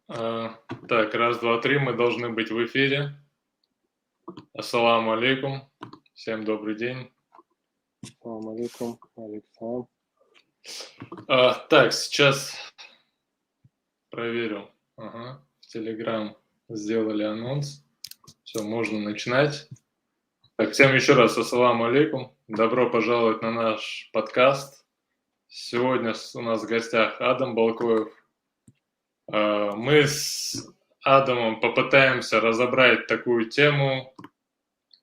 Так, раз, два, три, мы должны быть в эфире. Ассаламу алейкум. Всем добрый день. Ассаламу алейкум, алейкум. Так, сейчас проверю. Ага, в Telegram сделали анонс. Все, можно начинать. Так, всем еще раз ассаламу алейкум. Добро пожаловать на наш подкаст. Сегодня у нас в гостях Адам Балкоев. Мы с Адамом попытаемся разобрать такую тему,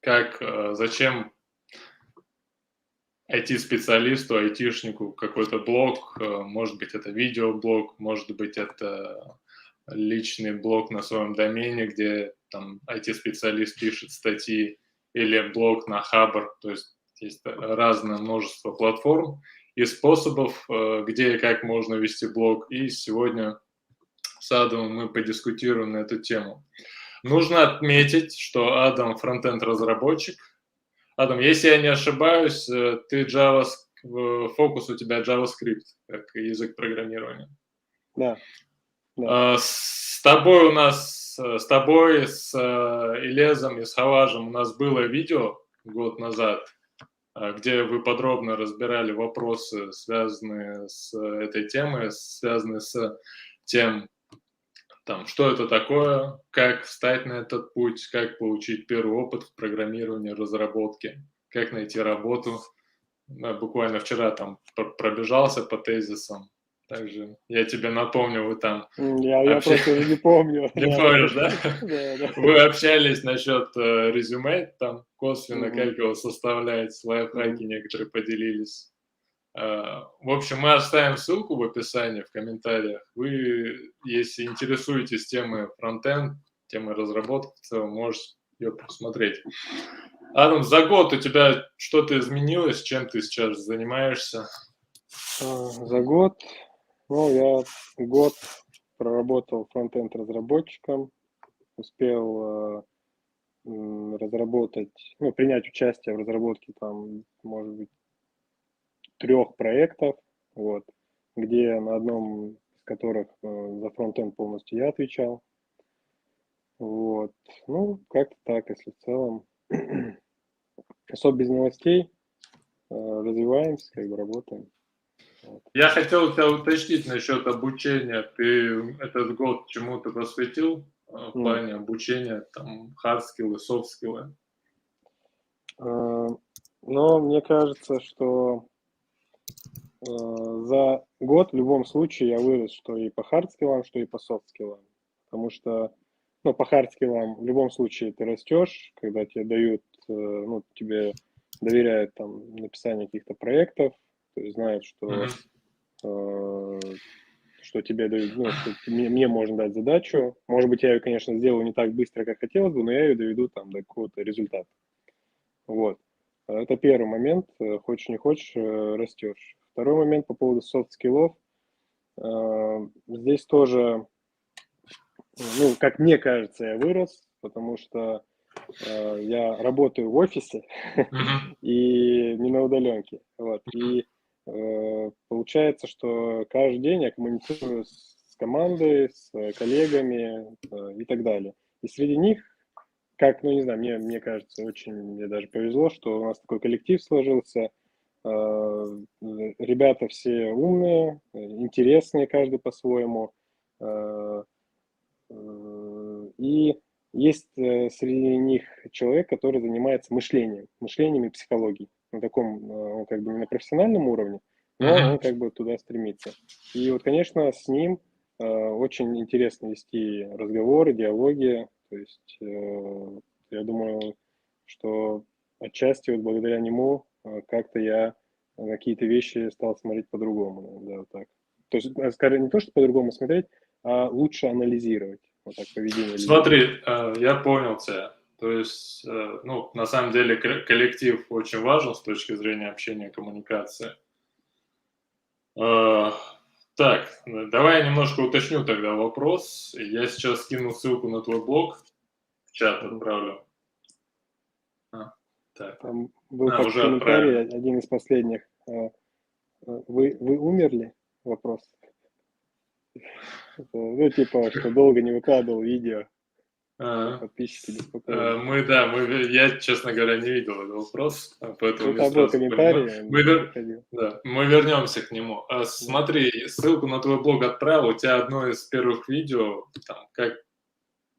как зачем IT-специалисту, айтишнику какой-то блог, может быть, это видеоблог, может быть, это личный блог на своем домене, где там IT-специалист пишет статьи, или блог на Хабр, то есть разное множество платформ и способов, где и как можно вести блог. И сегодня с Адамом мы подискутируем на эту тему. Нужно отметить, что Адам фронтенд-разработчик. Адам, если я не ошибаюсь, ты фокус у тебя JavaScript, как язык программирования. Да, да. С тобой, с Илезом и с Хаважем у нас было видео год назад, где вы подробно разбирали вопросы, связанные с этой темой, связанные с тем, там, что это такое, как встать на этот путь, как получить первый опыт в программировании, разработке, как найти работу. Буквально вчера там пробежался по тезисам. Также я тебе напомню, вы там Я просто уже не помню. не помнишь, да? Да. Вы общались насчет резюме, там косвенно, как его составлять, лайфхаки некоторые поделились. В общем, мы оставим ссылку в описании, в комментариях. Вы, если интересуетесь темой фронтенд, темой разработки, в целом, можете ее посмотреть. Адам, за год у тебя что-то изменилось? Чем ты сейчас занимаешься? За год, я год проработал фронтенд-разработчиком, успел разработать, принять участие в разработке там, может быть, 3 проектов, где на одном из которых за фронтенд полностью я отвечал. Как-то так, если в целом. Особо без новостей. Развиваемся, работаем. Я хотел у тебя уточнить насчет обучения. Ты этот год чему-то посвятил в плане обучения, там, hard-скиллы, soft-скиллы? Мне кажется, что за год в любом случае я вырос, что и по hard-скиллам, что и по soft-скиллам. Потому что, по hard-скиллам в любом случае ты растешь, когда тебе дают, тебе доверяют там написание каких-то проектов, то есть знают, что тебе дают, что мне можно дать задачу. Может быть, я ее, конечно, сделаю не так быстро, как хотелось бы, но я ее доведу там до какого-то результата. Это первый момент. Хочешь не хочешь, растешь. Второй момент по поводу софт-скиллов. Здесь тоже, как мне кажется, я вырос, потому что я работаю в офисе и не на удаленке. И получается, что каждый день я коммуницирую с командой, с коллегами и так далее. И среди них, не знаю, мне кажется, мне даже повезло, что у нас такой коллектив сложился. Ребята все умные, интересные, каждый по-своему. И есть среди них человек, который занимается мышлением и психологией. На таком, он не на профессиональном уровне, но он туда стремится. И конечно, с ним очень интересно вести разговоры, диалоги. То есть я думаю, что отчасти благодаря нему как-то я на какие-то вещи стал смотреть по-другому. Да, так. То есть, скорее, не то, что по-другому смотреть, а лучше анализировать поведение людей. Смотри, я понял тебя. То есть, на самом деле коллектив очень важен с точки зрения общения, коммуникации. Так, давай я немножко уточню тогда вопрос. Я сейчас скину ссылку на твой блог, в чат отправлю. Так. Там был уже комментарий, отправили. один из последних. Вы умерли? Вопрос. Ну, типа, что долго не выкладывал видео, А, подписчики беспокоились. я, честно говоря, не видел этот вопрос, поэтому Ну, не там был сразу понимаю. комментарий, он приходил. Да, мы вернемся к нему. Да. Смотри, ссылку на твой блог отправил, у тебя одно из первых видео, там, как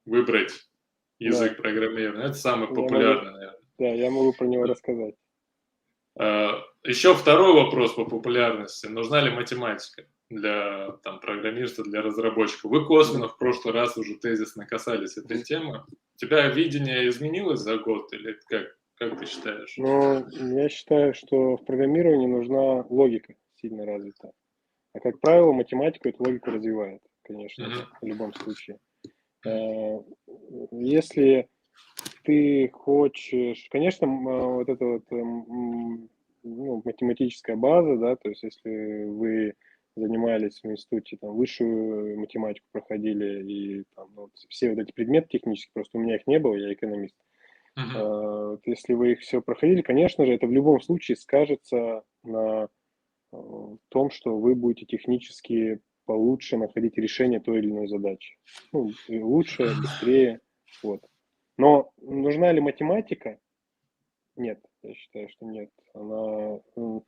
выбрать Да, язык программирования. Это самый я могу, популярный, наверное. да, я могу про него рассказать. Еще второй вопрос по популярности. Нужна ли математика для там, программиста, для разработчиков? Вы косвенно в прошлый раз уже тезисно касались этой темы. У тебя видение изменилось за год или как ты считаешь? Но я считаю, что в программировании нужна логика сильно развита. А как правило, математика эту логику развивает, конечно же, Мгм. в любом случае. Если ты хочешь, конечно, вот эта вот ну, математическая база, да, то есть если вы занимались в институте, там, высшую математику проходили и там, ну, вот все вот эти предметы технические, просто у меня их не было, я экономист. Мгм. Вот если вы их все проходили, конечно же, это в любом случае скажется на том, что вы будете технически получше находить решение той или иной задачи. Ну, и лучше, быстрее, вот. Но нужна ли математика? Нет, я считаю, что нет. Она, ну,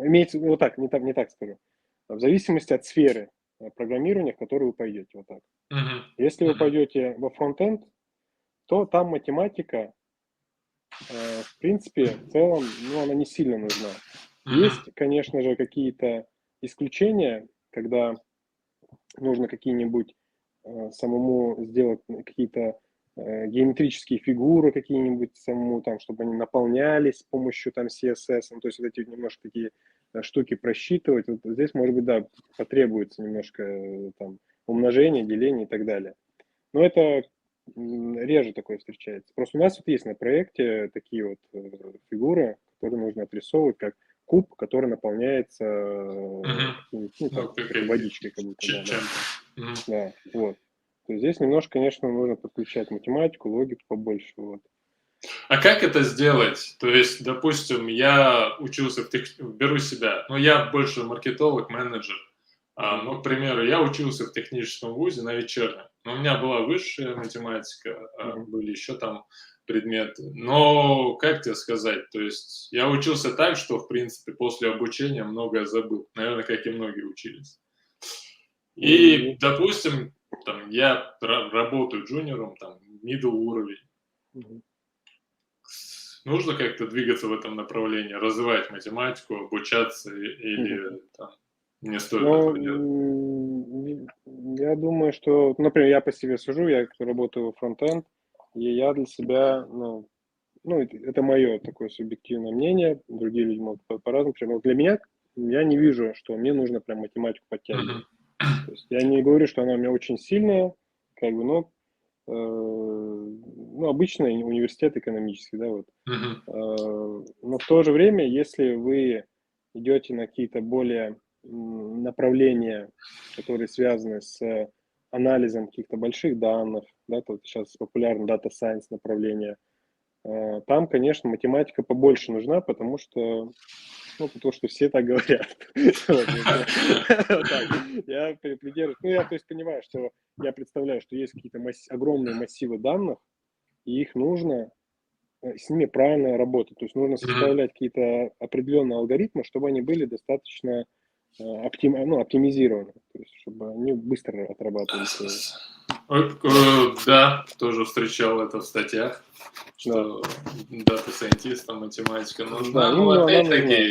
имеется, вот так, не так скажу. В зависимости от сферы программирования, в которую вы пойдете, вот так. Мгм. Если вы Мгм. пойдете во фронтенд, то там математика, в принципе, в целом, ну, она не сильно нужна. Мгм. Есть, конечно же, какие-то исключения, когда нужно какие-нибудь самому сделать какие-то геометрические фигуры какие-нибудь самому, там, чтобы они наполнялись с помощью там CSS, ну, то есть вот эти немножко такие штуки просчитывать. Вот здесь, может быть, да, потребуется немножко там умножение, деление и так далее. Но это реже такое встречается. Просто у нас вот есть на проекте такие вот фигуры, которые нужно отрисовывать, как куб, который наполняется Мгм. каким-нибудь, ну, Ну, там, какой-то водичкой, как будто, да, да. чем-то. Мгм. Да, вот. То есть здесь немножко, конечно, нужно подключать математику, логику побольше, вот. А как это сделать? То есть, допустим, я учился беру себя, но я больше маркетолог, менеджер. Мгм. Ну, к примеру, я учился в техническом вузе на вечернем. Но у меня была высшая математика, Мгм. были еще там предметы. Но, как тебе сказать, то есть я учился так, что, в принципе, после обучения многое забыл. Наверное, как и многие учились. И, И, допустим, там, я работаю джуниором, там, middle уровень. мгм. Нужно как-то двигаться в этом направлении, развивать математику, обучаться или там, не стоит Ну, этого делать? я думаю, что, например, я по себе сужу, я работаю фронтенд, и я для себя, ну, это мое такое субъективное мнение, другие люди могут по-разному, но для меня, я не вижу, что мне нужно прям математику Мгм. подтягивать. То есть я не говорю, что она у меня очень сильная, как бы, но, ну, обычный университет экономический, да, вот. Мгм. Но в то же время, если вы идете на какие-то более направления, которые связаны с анализом каких-то больших данных, да, то вот сейчас популярно Data Science направление, там, конечно, математика побольше нужна, потому что, ну, потому что все так говорят. Вот, вот так. Я придерживаюсь, ну, я, то есть, понимаю, что я представляю, что есть какие-то огромные массивы данных, и их нужно с ними правильно работать. То есть нужно Мгм. составлять какие-то определенные алгоритмы, чтобы они были достаточно ну, оптимизированы, то есть чтобы они быстро отрабатывали свою. Да, тоже встречал это в статьях, Да, что дата-сайентистам математика да, нужна, но им она нужна. опять-таки,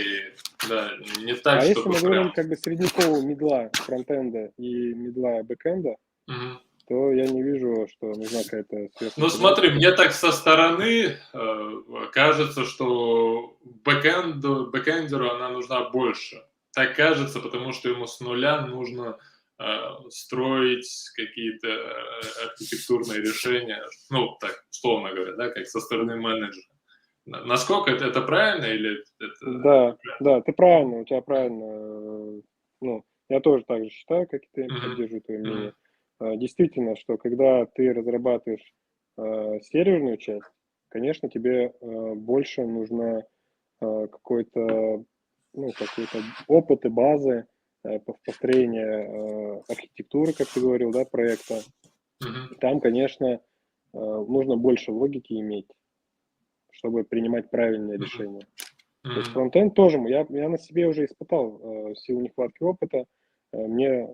да, не так, А если чтобы мы говорим прям. как бы средневекового медла фронтенда и медла бэкенда, Мгм. то я не вижу, что нужна какая-то Ну, смотри, сверхматематика. мне так со стороны кажется, что бэкэндеру она нужна больше. Так кажется, потому что ему с нуля нужно строить какие-то архитектурные решения, ну, так, условно говоря, да, как со стороны менеджера. Насколько это правильно или это Да, неправильно? да, ты правильно, у тебя правильно. Ну, я тоже так же считаю, как и ты, Мгм. поддерживаю твое Мгм. мнение. Действительно, что когда ты разрабатываешь серверную часть, конечно, тебе больше нужно какой-то, ну, какой-то опыт и базы построения архитектуры, как ты говорил, да, проекта. Там, конечно, нужно больше логики иметь, чтобы принимать правильные решения. То есть фронтенд тоже, я на себе уже испытал в силу нехватки опыта, мне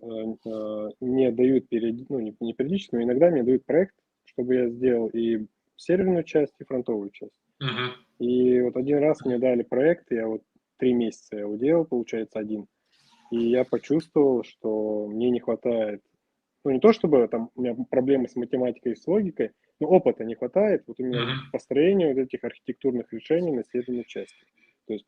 дают не периодически, но иногда мне дают проект, чтобы я сделал и серверную часть, и фронтовую часть. И вот один раз мне дали проект, я вот 3 месяца я его делал, получается, один. И я почувствовал, что мне не хватает, ну не то чтобы там у меня проблемы с математикой и с логикой, но опыта не хватает вот именно построения вот этих архитектурных решений на серверной части. То есть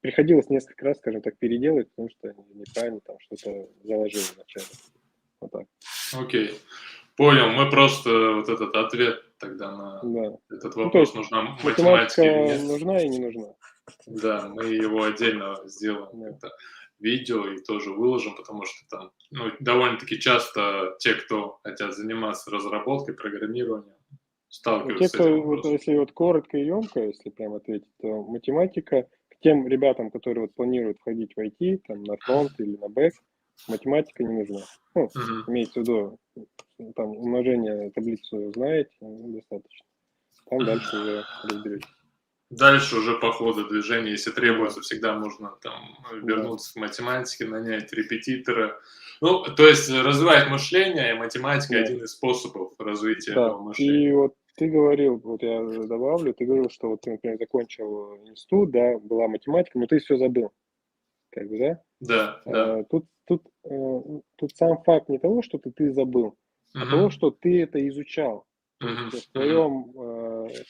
приходилось несколько раз, скажем так, переделать, потому что неправильно там что-то заложил вначале. Вот так. Окей. Понял. Мы просто вот этот ответ тогда на этот вопрос, нужна математика или нет. Нужна и не нужна. Да, мы его отдельно сделаем, видео и тоже выложим, потому что там довольно-таки часто те, кто хотят заниматься разработкой, программированием, сталкиваются с этим вопросом. Если вот коротко и емко, если прям ответить, то математика к тем ребятам, которые вот планируют входить в IT, там на фронт или на бэк, математика не нужна. Ну, имеется в виду, там умножение, таблицу знаете, достаточно. Там дальше уже разберетесь. Дальше уже по ходу движения, если требуется, всегда можно там вернуться к математике, нанять репетитора. Ну, то есть развивать мышление, и математика один из способов развития этого мышления. И вот ты говорил, вот я добавлю, ты говорил, что вот ты, например, закончил институт, да, была математика, но ты все забыл. Как бы, да? Да. Тут сам факт не того, что ты забыл, а того, что ты это изучал. То есть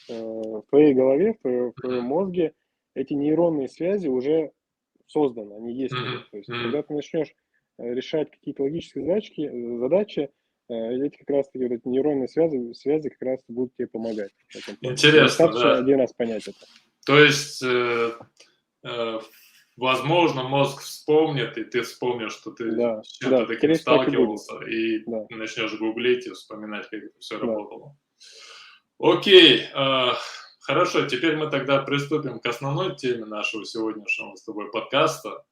в твоей голове, в твоем мозге эти нейронные связи уже созданы, они есть уже. То есть когда ты начнешь решать какие-то логические задачи, эти как раз таки вот эти нейронные связи как раз будут тебе помогать. Интересно, достаточно один раз понять это. То есть, возможно, мозг вспомнит, и ты вспомнишь, что ты с чем-то таким сталкивался, и начнешь гуглить и вспоминать, как это все работало. Окей, хорошо, теперь мы тогда приступим к основной теме нашего сегодняшнего с тобой подкаста.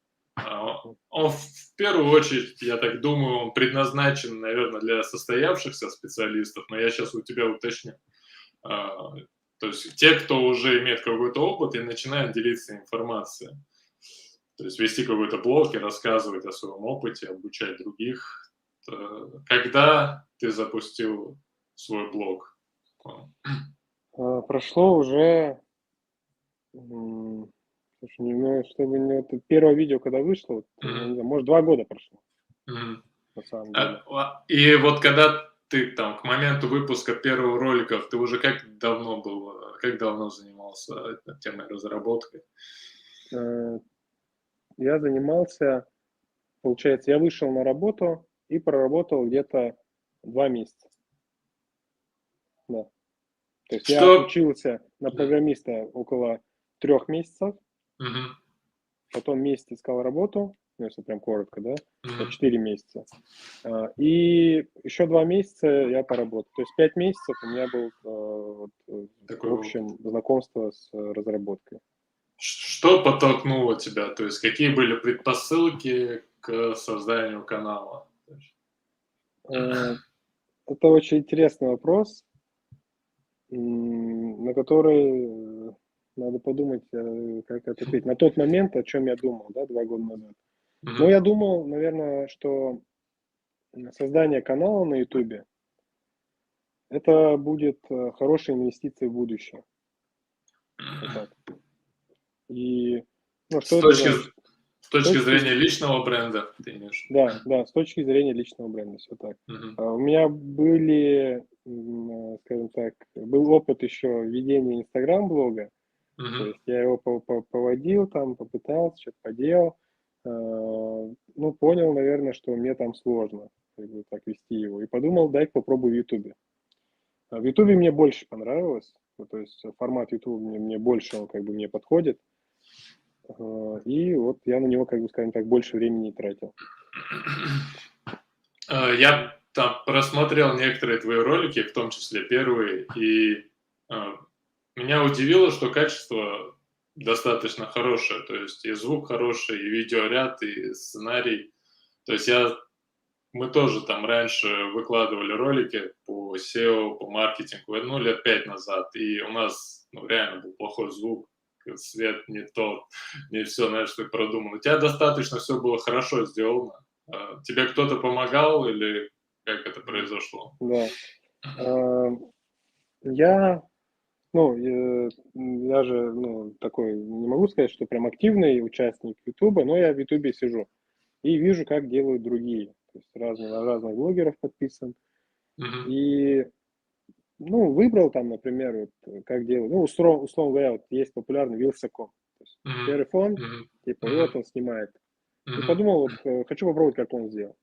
Он в первую очередь, я так думаю, он предназначен, наверное, для состоявшихся специалистов, но я сейчас у тебя уточню. То есть те, кто уже имеет какой-то опыт и начинают делиться информацией. То есть вести какой-то блог и рассказывать о своем опыте, обучать других. Когда ты запустил свой блог? Прошло уже, чтобы первое видео, когда вышло, не знаю, может, 2 года прошло. На самом деле. И вот когда ты там к моменту выпуска первого ролика, ты уже как давно занимался темой разработки? Я занимался, получается, я вышел на работу и проработал где-то 2 месяца. Да. То есть я учился на программиста около 3 месяцев, потом месяц искал работу, ну, если прям коротко, да, 4 месяца. И еще 2 месяца я поработал. То есть 5 месяцев у меня было в общем знакомство с разработкой. Что подтолкнуло тебя? То есть какие были предпосылки к созданию канала? Это очень интересный вопрос, на который надо подумать, как ответить. На тот момент, о чем я думал, да, 2 года назад. Ну, я думал, наверное, что создание канала на YouTube это будет хорошей инвестицией в будущее. Вот так. И что это значит? С точки зрения личного бренда, ты имеешь? Да, с точки зрения личного бренда, все так. У меня скажем так, был опыт еще ведения Инстаграм-блога. То есть я его поводил там, попытался, что-то поделал. Понял, наверное, что мне там сложно так вести его. И подумал, дай попробую в Ютубе. В Ютубе мне больше понравилось. То есть формат Ютуба мне больше, он мне подходит. И вот я на него, скажем так, больше времени тратил. Я там просмотрел некоторые твои ролики, в том числе первые, и меня удивило, что качество достаточно хорошая, то есть и звук хороший, и видеоряд, и сценарий. То есть мы тоже там раньше выкладывали ролики по SEO, по маркетингу, ну, лет 5 назад, и у нас, ну, реально был плохой звук, свет не тот, не все, знаешь, так продумано. У тебя достаточно все было хорошо сделано. Тебе кто-то помогал или как это произошло? Да. Я, ну, я же, ну, такой, не могу сказать, что прям активный участник Ютуба, но я в Ютубе сижу и вижу, как делают другие. То есть на разных блогеров подписан. Мгм. И, ну, выбрал там, например, вот, как делают. Ну, условно говоря, вот есть популярный Вилсаком. То есть Мгм. первый фон, Мгм. типа, и вот Мгм. он снимает. И Мгм. подумал, вот, хочу попробовать, как он сделал.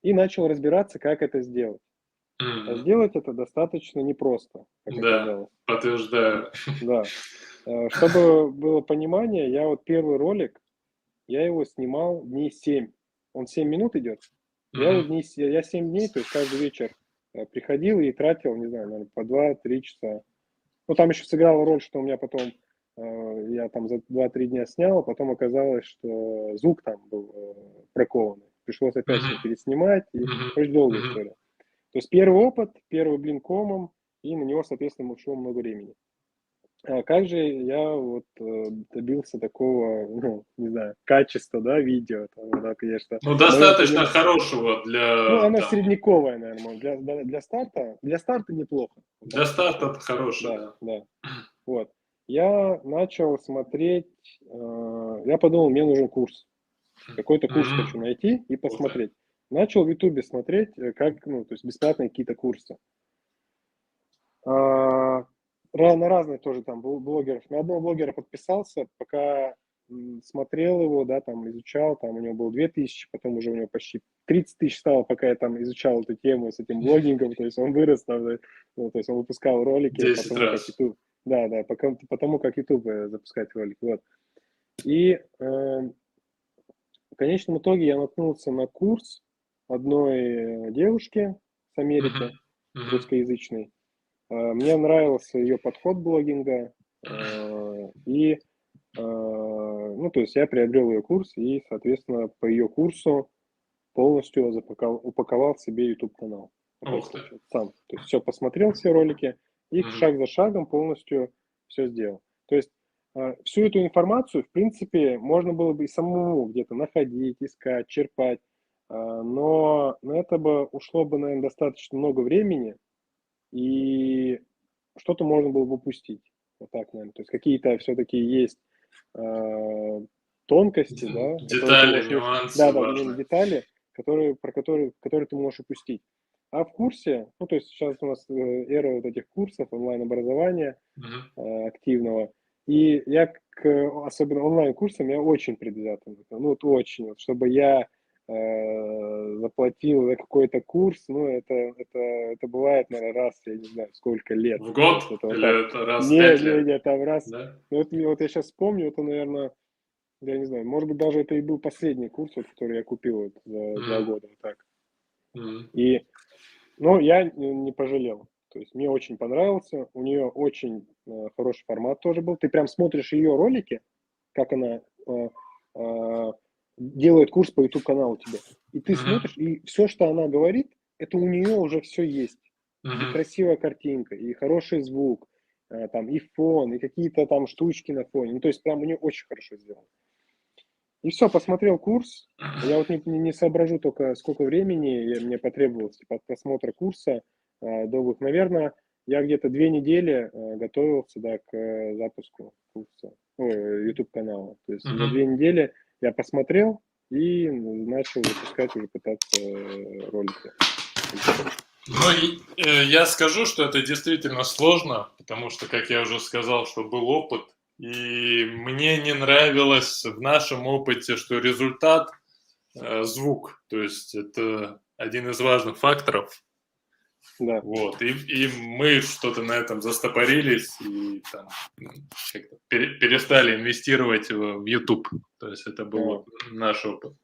И начал разбираться, как это сделать. А Мгм. сделать это достаточно непросто, как Да, оказалось. подтверждаю. Да. Чтобы было понимание, я вот первый ролик, я его снимал дней 7. Он 7 минут идет. Мгм. Я 7 дней, то есть каждый вечер приходил и тратил, не знаю, наверное, по 2-3 часа. Ну, там еще сыграла роль, что у меня потом, я там за 2-3 дня снял, а потом оказалось, что звук там был бракованный. Пришлось опять Мгм. все переснимать, и Мгм. очень долгая Мгм. история. То есть первый опыт, первый блин комом, и на него, соответственно, ушло много времени. А как же я вот добился такого, ну, не знаю, качества, да, видео, там, да, конечно, Ну, в моем достаточно понимании, хорошего ну, для, оно там, средняковое, наверное, для старта неплохо, вот для так старта скажу. это хороший, Да, да. да, вот. Я начал смотреть, я подумал, мне нужен курс, какой-то курс хочу Мгм. найти и Ух ты. посмотреть. Начал в Ютубе смотреть, как, ну, то есть бесплатные какие-то курсы. А, на разных тоже там блогеров. На одного блогера подписался, пока смотрел его, да, там изучал, там у него было 2000, потом уже у него почти 30 тысяч стало, пока я там изучал эту тему с этим блогингом, то есть он вырос там, да, ну, то есть он выпускал ролики по 10 тому, как раз. YouTube, да, да, по тому, как YouTube запускать ролики, вот. И в конечном итоге я наткнулся на курс одной девушки с Мгм. Америки, Мгм. русскоязычной. Мне нравился ее подход блогинга, и, ну, то есть я приобрел ее курс и, соответственно, по ее курсу полностью упаковал себе YouTube-канал. Вот так Ух ты. получилось. Сам. То есть все посмотрел, все ролики, и Мгм. шаг за шагом полностью все сделал. То есть всю эту информацию, в принципе, можно было бы и самому где-то находить, искать, черпать, но на это бы ушло бы, наверное, достаточно много времени, и что-то можно было бы упустить. Вот так, наверное. То есть какие-то все-таки есть э, тонкости, да, которые ты Детали, можешь не... нюансы Да, да, именно важные. детали, которые ты можешь упустить. А в курсе, ну, то есть сейчас у нас эра вот этих курсов, онлайн-образования Мгм. активного, и я особенно онлайн-курсам, я очень предвзятый. Ну, вот очень. Вот, чтобы я заплатил за какой-то курс, ну, это бывает, наверное, раз, я не знаю, сколько лет. В То год есть это вот так. или это раз в Не, 5 не, лет? не, там раз. Да? Ну, вот я сейчас вспомню, это, наверное, я не знаю, может быть, даже это и был последний курс, вот, который я купил вот за 2 года, вот так. Мгм. И, ну, я не пожалел. То есть мне очень понравился, у нее очень хороший формат тоже был. Ты прям смотришь ее ролики, как она э, делает курс по YouTube-каналу тебе. И ты Мгм. смотришь, и все, что она говорит, это у нее уже все есть. И Мгм. красивая картинка, и хороший звук, там, и фон, и какие-то там штучки на фоне. Ну, то есть прям у нее очень хорошо сделано. И все, посмотрел курс. Я вот не соображу только, сколько времени мне потребовалось типа, от просмотра курса до вот, наверное, я где-то 2 недели готовился, да, к запуску курса, YouTube-канала. То есть за Мгм. 2 недели я посмотрел и начал выпускать уже пытаться ролики в YouTube. Ну, я скажу, что это действительно сложно, потому что, как я уже сказал, что был опыт, и мне не нравилось в нашем опыте, что результат звук, то есть это один из важных факторов. Да, Вот, и мы что-то на этом застопорились и там как-то перестали инвестировать в YouTube. То есть это был а, вот наш опыт.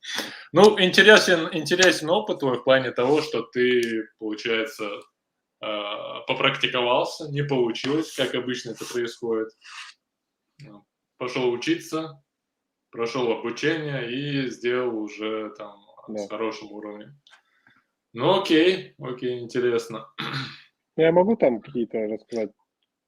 Ну, интересен опыт твой в плане того, что ты, получается, попрактиковался, не получилось, как обычно это происходит. Ну, пошел учиться, прошел обучение и сделал уже там Да. с хорошим уровнем. Ну, окей, интересно. Я могу там какие-то рассказать,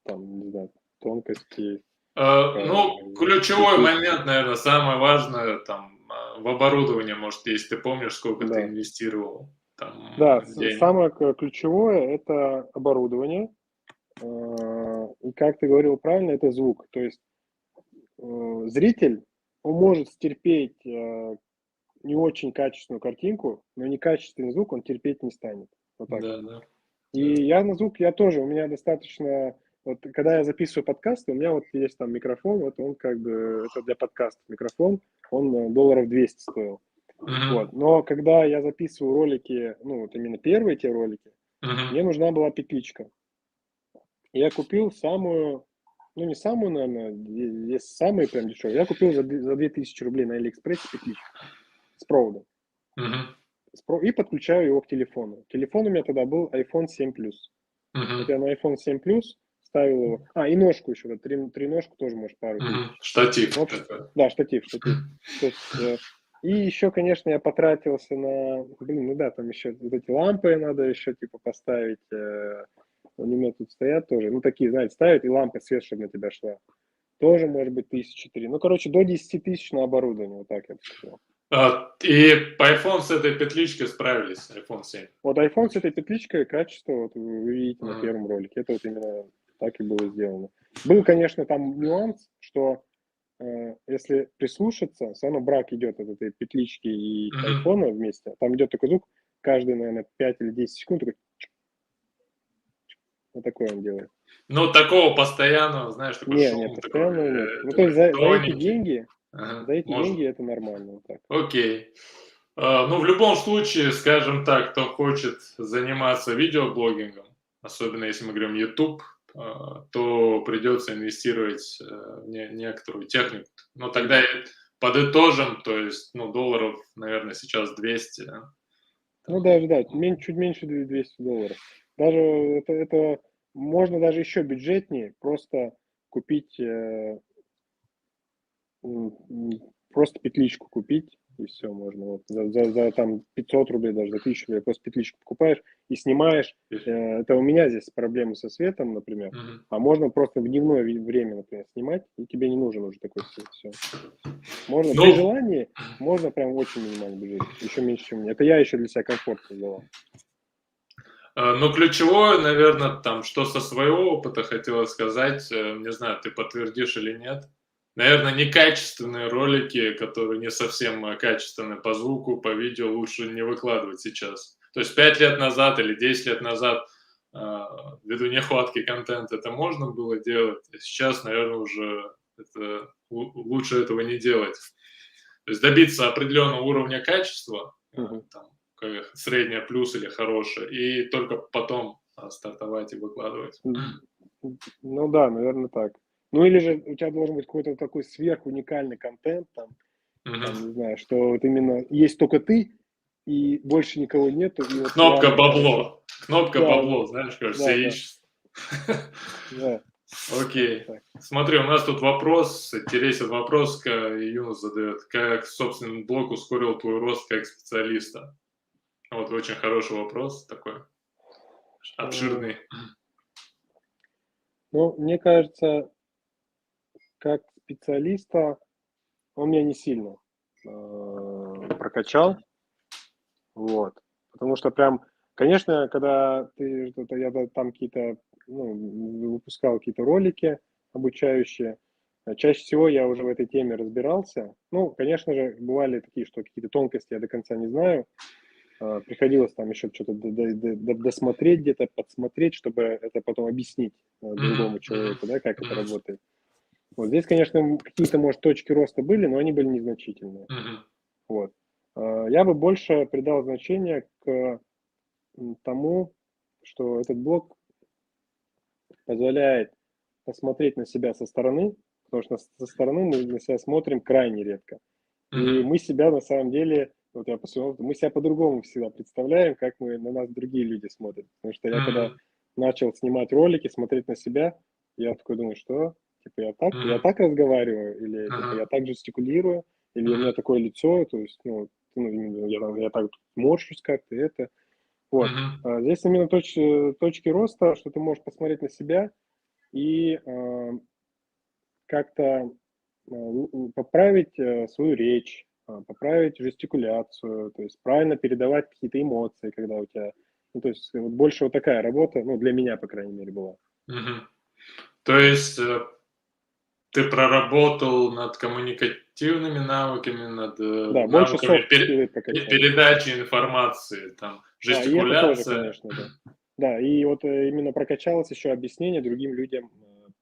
там, не знаю, тонкости. Ну, ключевой какие- момент, наверное, самое важное, там, в оборудовании, может, если ты помнишь, сколько ты Да, инвестировал там да, денег. самое ключевое – это оборудование. И как ты говорил правильно, это звук. То есть зритель, он может стерпеть не очень качественную картинку, но некачественный звук он терпеть не станет. Вот так вот. Да. И я на звук, я тоже, у меня достаточно, вот когда я записываю подкасты, у меня вот есть там микрофон, вот он как бы, это для подкастов микрофон, он долларов 200 стоил. Мгм. Вот. Но когда я записываю ролики, ну вот именно первые те ролики, Мгм. мне нужна была петличка. Я купил самую, ну не самую, наверное, есть самые прям дешевые. Я купил за 2000 рублей на Алиэкспрессе петличку с проводом. Мгм. И подключаю его к телефону. Телефон у меня тогда был iPhone 7 Plus. Вот Мгм. я на iPhone 7 Plus ставил его. И ножку еще, вот, три ножку тоже, может, пару Мгм. тысяч. Штатив В общем, такой. да, штатив. То есть, и еще, конечно, я потратился на, ну да, там еще вот эти лампы надо еще, типа, поставить. Они у меня тут стоят тоже. Ну, такие, знаете, ставят, и лампа свет, чтобы на тебя шла. Тоже, может быть, 1003. Ну, короче, до 10 тысяч на оборудование, вот так я бы сказал. И по iPhone с этой петличкой справились, iPhone 7. Вот iPhone с этой петличкой, качество, вот вы видите на Мгм. первом ролике, это вот именно так и было сделано. Был, конечно, там нюанс, что если прислушаться, все равно брак идет от этой петлички и Мгм. айфона вместе. Там идет такой звук, каждые, наверное, 5 или 10 секунд, такой, вот такой он делает. Ну, такого постоянного, знаешь, такой Не, шум, постоянного нет. Ну, то такой есть тоненький. за Ага, эти может. деньги это нормально. Вот так. Окей. Ну, в любом случае, скажем так, кто хочет заниматься видеоблогингом, особенно если мы говорим YouTube, то придется инвестировать в некоторую технику. Но тогда Да. подытожим, то есть, ну, долларов, наверное, сейчас 200, да, Ну, там. даже, да, чуть меньше $200. Даже это можно даже еще бюджетнее, просто купить, просто петличку купить, и все, можно вот за там 500 рублей, даже за 1000 рублей, просто петличку покупаешь и снимаешь. Это у меня здесь проблемы со светом, например, Мгм. а можно просто в дневное время, например, снимать, и тебе не нужен уже такой свет, все. Можно, при Ну, желании, можно прям очень минимальный бюджет, еще меньше, чем мне. Это я еще для себя комфорт создавал. ну, ключевое, наверное, там, что со своего опыта хотела сказать, не знаю, ты подтвердишь или нет. Наверное, некачественные ролики, которые не совсем качественны по звуку, по видео, лучше не выкладывать сейчас. То есть 5 лет назад или 10 лет назад, ввиду нехватки контента, это можно было делать, а сейчас, наверное, уже лучше этого не делать. То есть добиться определенного уровня качества, Мгм. там, среднее плюс или хорошее, и только потом стартовать и выкладывать. Ну да, наверное, так. Ну или же у тебя должен быть какой-то такой сверхуникальный контент, Мгм. там, не знаю, что вот именно есть только ты, и больше никого нету, и вот Кнопка реально хорошо. бабло. Кнопка Да, бабло, знаешь, как да, все да, ищут. да, это Окей. так. Смотри, у нас тут вопрос, интересен вопрос, Юнус задает. Как собственный блог ускорил твой рост как специалиста? Вот очень хороший вопрос такой, Э, обширный. Ну, мне кажется, как специалиста он меня не сильно прокачал, вот. Потому что прям, конечно, когда ты что-то, там какие-то, ну, выпускал какие-то ролики обучающие, чаще всего я уже в этой теме разбирался. Ну, конечно же, бывали такие, что какие-то тонкости я до конца не знаю. Приходилось там еще что-то досмотреть где-то, подсмотреть, чтобы это потом объяснить Мгм, другому мгм, человеку, да, как это мгм, работает. Вот здесь, конечно, какие-то, может, точки роста были, но они были незначительные. мгм, Вот. Я бы больше придал значение к тому, что этот блог позволяет посмотреть на себя со стороны, потому что со стороны мы на себя смотрим крайне редко. И мгм, мы себя на самом деле, вот я по своему опыту, мы себя по-другому всегда представляем, как мы на нас другие люди смотрят. Потому что я когда мгм. начал снимать ролики, смотреть на себя, я такой думаю, что? Типа я так разговариваю, или типа я так жестикулирую, или у меня такое лицо, то есть, я так морщусь как-то, это. Вот. Здесь именно точки роста, что ты можешь посмотреть на себя и как-то поправить свою речь, поправить жестикуляцию, то есть правильно передавать какие-то эмоции, когда у тебя, ну, то есть вот больше вот такая работа, ну, для меня, по крайней мере, была. То есть ты проработал над коммуникативными навыками, над Да, больше навыками софт-скиллы прокачал. передачи информации, там, И это тоже, жестикуляция. конечно, да. Да, и вот именно прокачалось еще объяснение другим людям.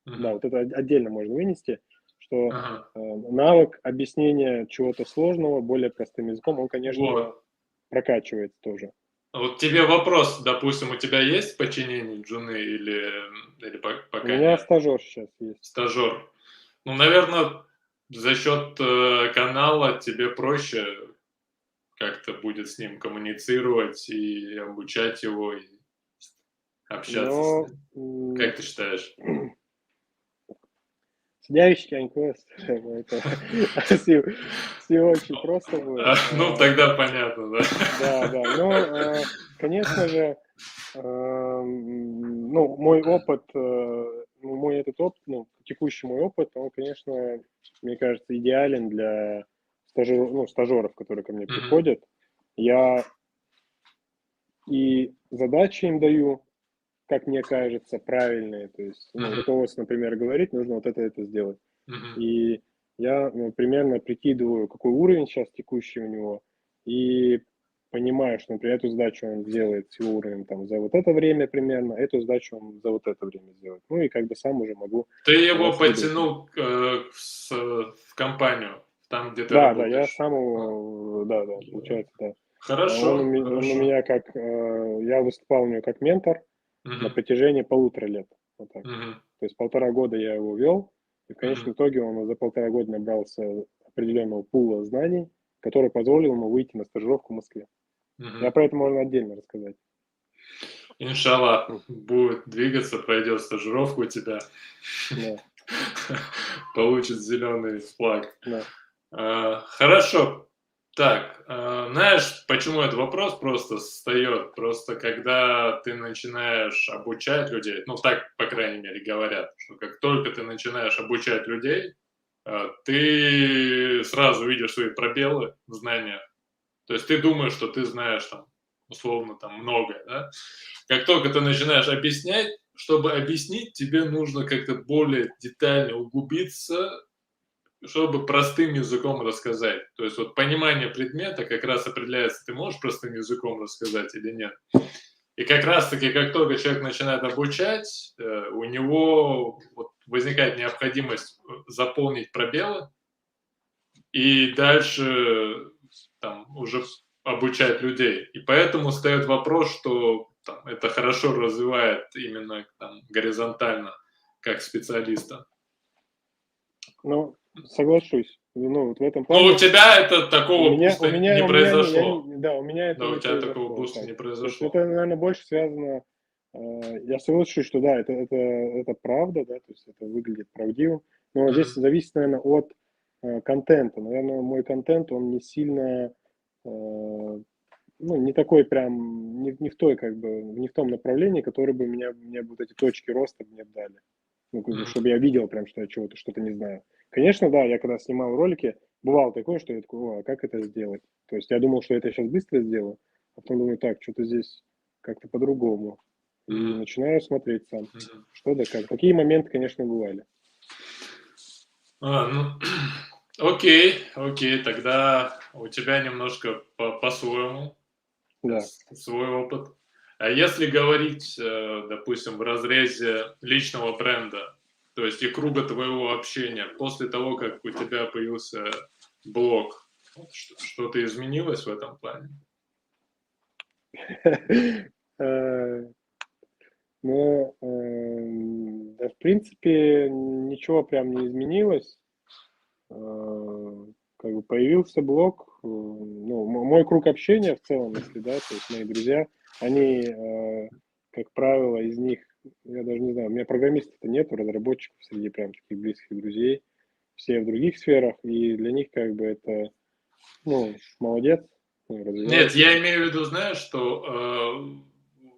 Да, вот это отдельно можно вынести, что Ага. навык объяснения чего-то сложного более простым языком, он, конечно, Вот. прокачивается тоже. Вот тебе вопрос, допустим, у тебя есть подчинение джуны или У пока меня нет? стажер сейчас есть. Стажер. Ну, наверное, за счет канала тебе проще как-то будет с ним коммуницировать и обучать его, и общаться с Но ним. Как ты считаешь? Сидящий конькост, это с ним очень просто будет. Ну, тогда понятно, да. Да, но, конечно же, ну, мой опыт, мой этот опыт, ну, текущий мой опыт, он, конечно, мне кажется, идеален для стажеров, которые ко мне Мгм. приходят. Я и задачи им даю, как мне кажется, правильные. То есть, ну, Мгм. руководство, например, говорит, нужно вот это сделать. Мгм. И я примерно прикидываю, какой уровень сейчас текущий у него, и понимаю, что, например, эту задачу он сделает с его уровнем там, за вот это время примерно, эту задачу он за вот это время сделает. Ну и как бы сам уже могу Ты его следовать. подтянул в компанию, там, где ты Да, я работаешь. сам А, его, да, получается, да. Он Хорошо, у хорошо. меня как, я выступал у него как ментор на Мгм. протяжении 1,5 лет. Вот так. Мгм. То есть 1,5 года я его вел, и в Мгм. конечном итоге он за 1,5 года набрался определенного пула знаний, который позволил ему выйти на стажировку в Москве. Я Мгм. про это можно отдельно рассказать. Иншаллах, будет двигаться, пройдет стажировку у тебя, Да, получит зеленый флаг. да. Хорошо. Так, знаешь, почему этот вопрос просто встает? Просто когда ты начинаешь обучать людей, ну так, по крайней мере, говорят, что как только ты начинаешь обучать людей, ты сразу видишь свои пробелы в знаниях. То есть ты думаешь, что ты знаешь там, условно, там многое, да? Как только ты начинаешь объяснять, чтобы объяснить, тебе нужно как-то более детально углубиться, чтобы простым языком рассказать. То есть вот понимание предмета как раз определяется, ты можешь простым языком рассказать или нет. И как раз-таки, как только человек начинает обучать, у него вот возникает необходимость заполнить пробелы и дальше там уже обучать людей. И поэтому встает вопрос, что там, это хорошо развивает именно там, горизонтально как специалиста. Ну, соглашусь. Ну, вот в этом Ну, у плане тебя это такого буста не произошло. да, у меня это Да, у не тебя такого произошло. буста Так. не То есть произошло. это, наверное, больше связано, я соглашусь, что да, это правда, да, то есть это выглядит правдивым, но здесь Мгм. зависит, наверное, от контента. Наверное, мой контент, он не сильно, ну, не такой прям, не в той, как бы, не в том направлении, которое бы мне вот эти точки роста мне дали. Ну, как бы, Мгм. чтобы я видел прям, что я чего-то, что-то не знаю. Конечно, да, я когда снимал ролики, бывало такое, что я такой, о, а как это сделать? То есть я думал, что это я сейчас быстро сделаю, а потом думаю, так, что-то здесь как-то по-другому. И Мгм. начинаю смотреть сам, Мгм. что да как. Такие моменты, конечно, бывали. Ну, окей, окей, тогда у тебя немножко по-своему, Да. свой опыт. А если говорить, допустим, в разрезе личного бренда, то есть и круга твоего общения, после того, как у тебя появился блог, вот что-то изменилось в этом плане? Но, да, в принципе, ничего прям не изменилось. Как бы появился блог, ну, мой круг общения в целом, если, да, то есть мои друзья, они, как правило, из них я даже не знаю, у меня программистов-то нету, разработчиков среди прям таких близких друзей, все в других сферах, и для них как бы это, ну, молодец, Нет, развивается. я имею в виду, знаешь, что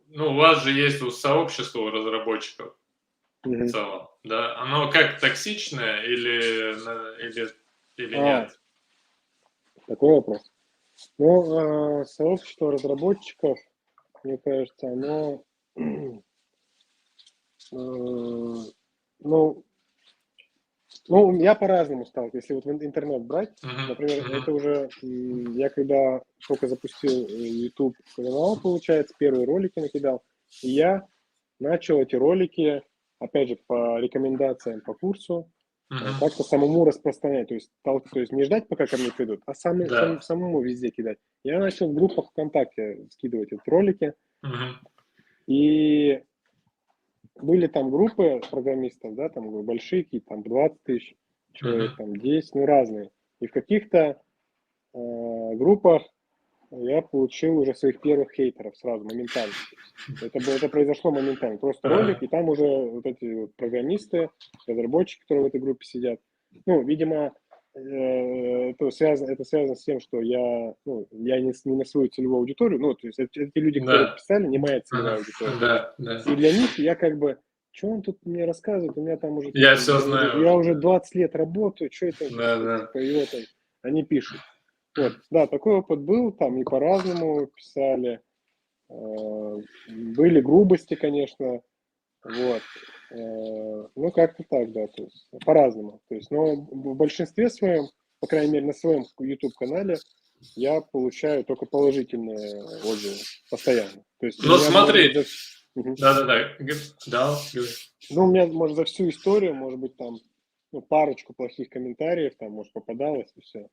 ну, у вас же есть сообщество у разработчиков в Мгм. целом, да? Оно как токсичное или А, нет? такой вопрос. Ну, сообщество разработчиков, мне кажется, оно, ну, ну, я по-разному стал. Если вот интернет брать, Мгм, например, мгм, это уже я когда только запустил YouTube канал, получается, первые ролики накидал, и я начал эти ролики, опять же, по рекомендациям по курсу, мгм. как-то самому распространять. То есть не ждать, пока ко мне придут, а Да. самому везде кидать. Я начал в группах ВКонтакте скидывать эти ролики, Мгм. и были там группы программистов, да, там большие какие-то, там 20 тысяч человек, Мгм. там 10, ну разные. И в каких-то группах я получил уже своих первых хейтеров сразу, моментально. Это произошло моментально. Просто ролик, Ага. и там уже вот эти вот программисты, разработчики, которые в этой группе сидят. Ну, видимо, это связано с тем, что я не на свою целевую аудиторию, ну, то есть эти люди, которые Да. писали, не моя целевая Ага. аудитория. Да, да. И для них я как бы, что он тут мне рассказывает, у меня там уже, Я типа, все знаю я уже, уже да. 20 лет работаю, что это, Да, да. типа, его там, они пишут. Вот, да, такой опыт был, там и по-разному писали, были грубости, конечно, вот, ну, как-то так, да, то есть по-разному, то есть, но в большинстве своем, по крайней мере, на своем YouTube-канале я получаю только положительные отзывы постоянно, то есть у Ну, меня, может смотри. быть, Мгм. Да-да-да. Да, говори. Ну, у меня, может, за всю историю, может быть, там, ну, парочку плохих комментариев, там, может, попадалось, и все.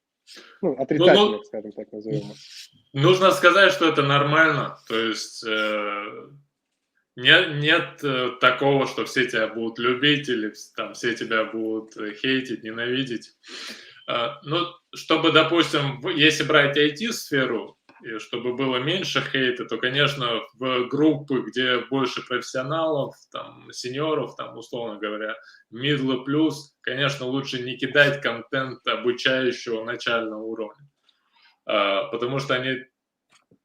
Ну, Ну, отрицательных, скажем так, назовем их. нужно сказать, что это нормально. То есть нет такого, что все тебя будут любить или там все тебя будут хейтить, ненавидеть. Ну, чтобы, допустим, если брать IT-сферу, и чтобы было меньше хейта, то, конечно, в группы, где больше профессионалов, там, сеньоров, там, условно говоря, middle плюс, конечно, лучше не кидать контент обучающего начального уровня. Потому что они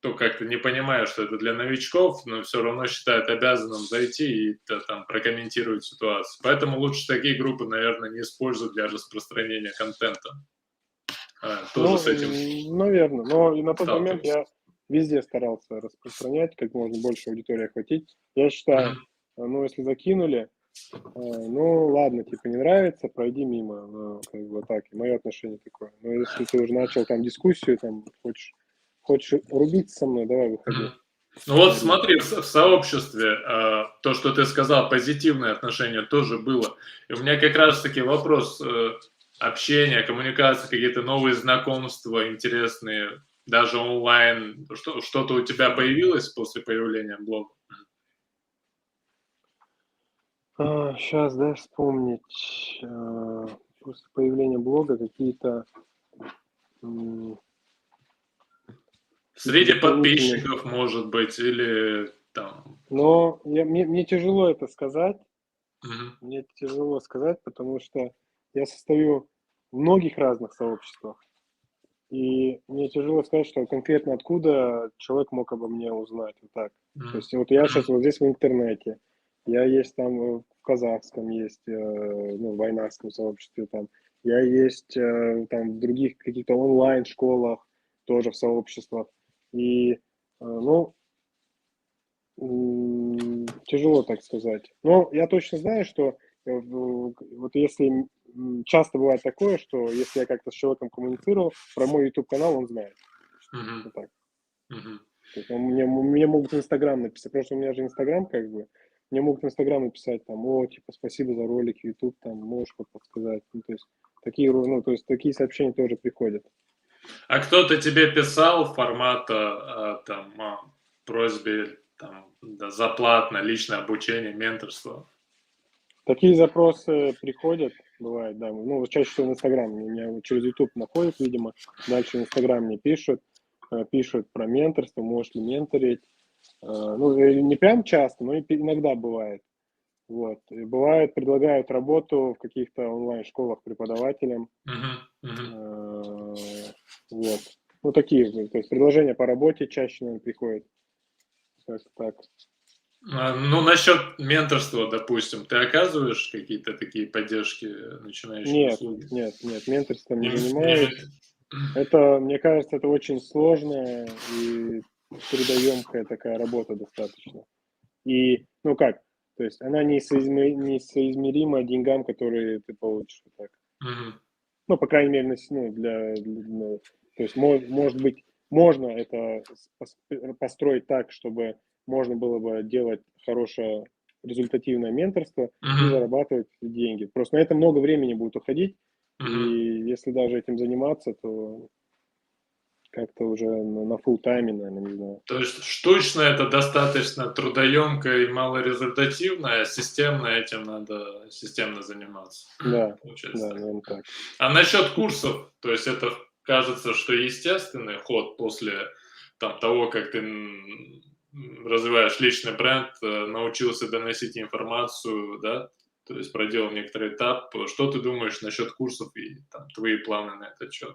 то как-то не понимают, что это для новичков, но все равно считают обязанным зайти и там прокомментировать ситуацию. Поэтому лучше такие группы, наверное, не использовать для распространения контента. Тоже с этим Ну, наверное. Но и на тот момент сталкивался. я везде старался распространять, как можно больше аудитории охватить. Я считаю, Мгм. ну, если закинули, ну, ладно, типа, не нравится, пройди мимо. Ну, как бы так, и мое отношение такое. Но если ты уже начал там дискуссию, там, хочешь рубиться со мной, давай, выходи, Мгм. Ну вот говори. смотри, в сообществе то, что ты сказал, позитивное отношение тоже было. И у меня как раз-таки вопрос общения, коммуникации, какие-то новые знакомства интересные, даже онлайн. Что-то у тебя появилось после появления блога? Сейчас, дай вспомнить. После появления блога м, какие-то Среди дополнительные. подписчиков, может быть, или там... Но мне тяжело это сказать. Мгм. Мне тяжело сказать, потому что я состою в многих разных сообществах. И мне тяжело сказать, что конкретно откуда человек мог обо мне узнать. Вот так. То Мгм. есть вот я Мгм. сейчас вот здесь в интернете, я есть там в казахском, есть ну, в вайнарском сообществе, там, я есть там в других каких-то онлайн-школах, тоже в сообществах. И, ну, тяжело так сказать. Но я точно знаю, что вот если часто бывает такое, что если я как-то с человеком коммуницировал, про мой YouTube-канал он знает. Мгм. Вот так. Мгм. То есть мне могут в Инстаграм написать, потому что у меня же Инстаграм как бы, мне могут в Инстаграм написать там, о, типа, спасибо за ролик, YouTube, там, можешь вот подсказать. Ну, то есть такие сообщения тоже приходят. А кто-то тебе писал формата там просьбе там да, за платное личное обучение, менторство? Такие запросы приходят, бывает, да. Ну, вот чаще всего в Инстаграм. Меня вот через YouTube находят, видимо. Дальше в Инстаграм мне пишут про менторство, можешь ли менторить. Ну, не прям часто, но иногда бывает. Вот. И бывает, предлагают работу в каких-то онлайн-школах преподавателям. Э, Вот. Ну, такие, то есть предложения по работе чаще, наверное, приходят. Как-то так. Ну, насчет менторства, допустим, ты оказываешь какие-то такие поддержки начинающим Нет, услуги? нет, нет, менторством не Не, занимаюсь. Это, мне кажется, это очень сложная и трудоемкая такая работа достаточно. И, ну как, то есть она несоизмерима деньгам, которые ты получишь. Вот так. Мгм. Ну, по крайней мере, ну, то есть, может быть, можно это построить так, чтобы можно было бы делать хорошее результативное менторство и Мгм. зарабатывать деньги. Просто на это много времени будет уходить, и Мгм. если даже этим заниматься, то как-то уже на full тайме, наверное, не знаю. То есть штучно это достаточно трудоемко и малорезультативно, а системно этим надо системно заниматься. Да, Получается да, так. наверное, так. А насчет курсов, то есть это кажется, что естественный ход после того, как ты развиваешь личный бренд, научился доносить информацию, да, то есть проделал некоторый этап. Что ты думаешь насчет курсов и там, твои планы на этот счет?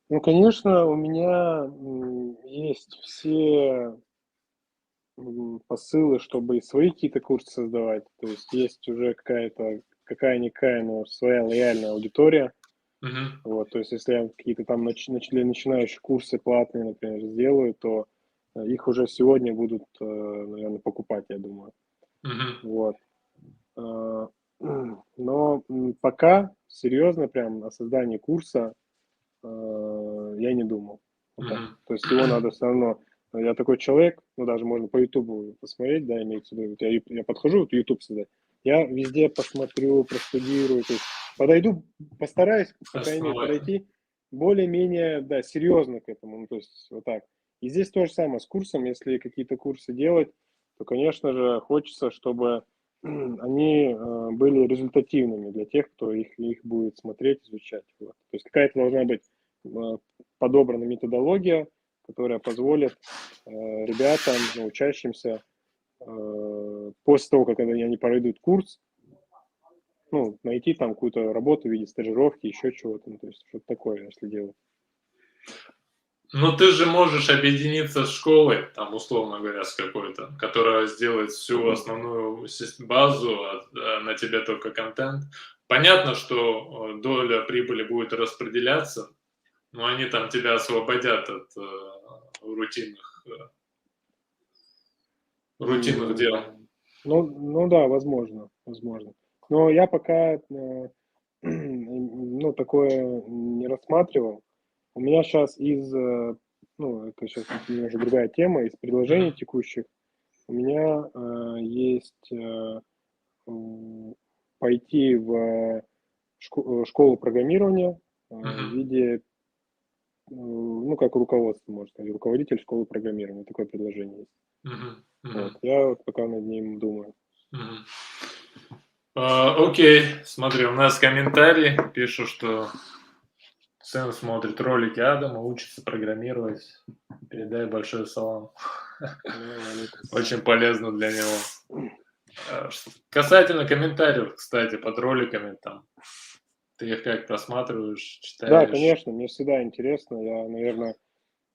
Ну, конечно, у меня есть все посылы, чтобы и свои какие-то курсы создавать. То есть есть уже какая-то, какая-никакая, но своя лояльная аудитория. Мгм. Вот, то есть если я какие-то там для начинающих курсы платные, например, сделаю, то их уже сегодня будут, наверное, покупать, я думаю. Мгм. Вот. А, Но пока серьезно прям о создании курса я не думал. Вот так. Мгм. То есть его надо все равно. Я такой человек, ну даже можно по Ютубу посмотреть, да, имеется в виду. Вот я подхожу, вот YouTube создать. Я везде посмотрю, простудирую, то есть подойду, постараюсь, по крайней мере, Основой. подойти более-менее, да, серьезно к этому, ну, то есть вот так. И здесь то же самое с курсом, если какие-то курсы делать, то, конечно же, хочется, чтобы они были результативными для тех, кто их будет смотреть, изучать. Вот. То есть какая-то должна быть э, подобрана методология, которая позволит ребятам, ну, учащимся, после того, как они пройдут курс, ну, найти там какую-то работу в виде стажировки, еще чего-то, ну, то есть что-то такое, если делать. Ну, ты же можешь объединиться с школой, там, условно говоря, с какой-то, которая сделает всю основную базу, а на тебе только контент. Понятно, что доля прибыли будет распределяться, но они там тебя освободят от рутинных дел. Ну да, возможно, возможно. Но я пока ну, такое не рассматривал. У меня сейчас ну, это сейчас немножко другая тема, из предложений Мгм. текущих у меня есть пойти в школу программирования в Мгм. виде, ну, как руководство, можно сказать, руководитель школы программирования. Такое предложение есть. Мгм. Вот, Мгм. я вот пока над ним думаю. Мгм. Окей, смотри, у нас комментарий пишут, что сын смотрит ролики Адама, учится программировать. Передай большой салам. Ну, алейкум салам. Очень полезно для него. Касательно комментариев, кстати, под роликами, там, ты их как просматриваешь, Да, читаешь? конечно, мне всегда интересно. Я, наверное,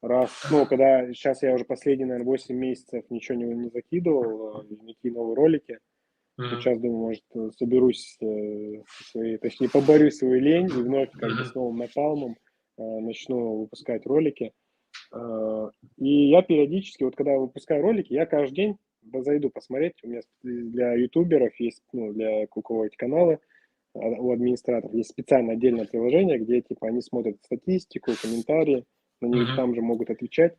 ну, когда сейчас я уже последние, наверное, 8 месяцев ничего не закидывал, никакие новые ролики. Вот Мгм. сейчас думаю, может, соберусь со своей, точнее, поборю свою лень и вновь как бы Мгм. с новым напалмом начну выпускать ролики. Э, И я периодически, вот когда выпускаю ролики, я каждый день зайду посмотреть. У меня для ютуберов есть, ну, для у кого эти каналы, у администраторов есть специально отдельное приложение, где типа они смотрят статистику, комментарии, на них Мгм. там же могут отвечать.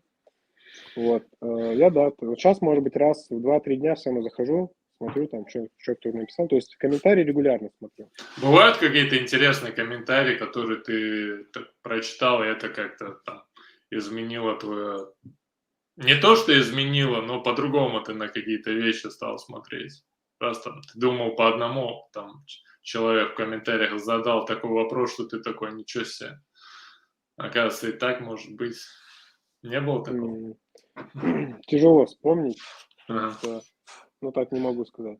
Вот. Да, вот сейчас, может быть, раз в 2-3 дня все равно захожу, смотрю там, что кто написал. То есть комментарии регулярно смотрю. Бывают какие-то интересные комментарии, которые ты так прочитал, и это как-то там изменило твое... Не то, что изменило, но по-другому ты на какие-то вещи стал смотреть. Просто ты думал по одному, там человек в комментариях задал такой вопрос, что ты такой, ничего себе. Оказывается, и так может быть. Не было такого? М, Тяжело вспомнить, потому Ага. что Ну, так не могу сказать.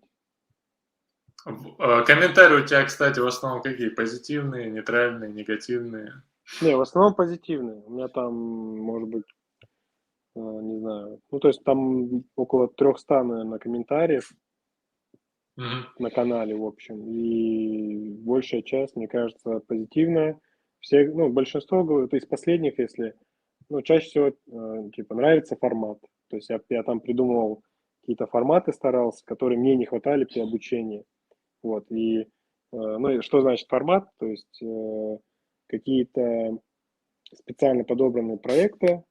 Комментарии у тебя, кстати, в основном какие? Позитивные, нейтральные, негативные? Не, в основном позитивные. У меня там, может быть, не знаю, ну, то есть там около 300, наверное, комментариев Мгм. на канале, в общем, и большая часть, мне кажется, позитивная. Все, ну, большинство, говорю, из последних, если, ну, чаще всего, типа, нравится формат. То есть я там придумывал какие-то форматы, старался, которые мне не хватали при обучении. Вот, ну, и что значит формат? То есть какие-то специально подобранные проекты,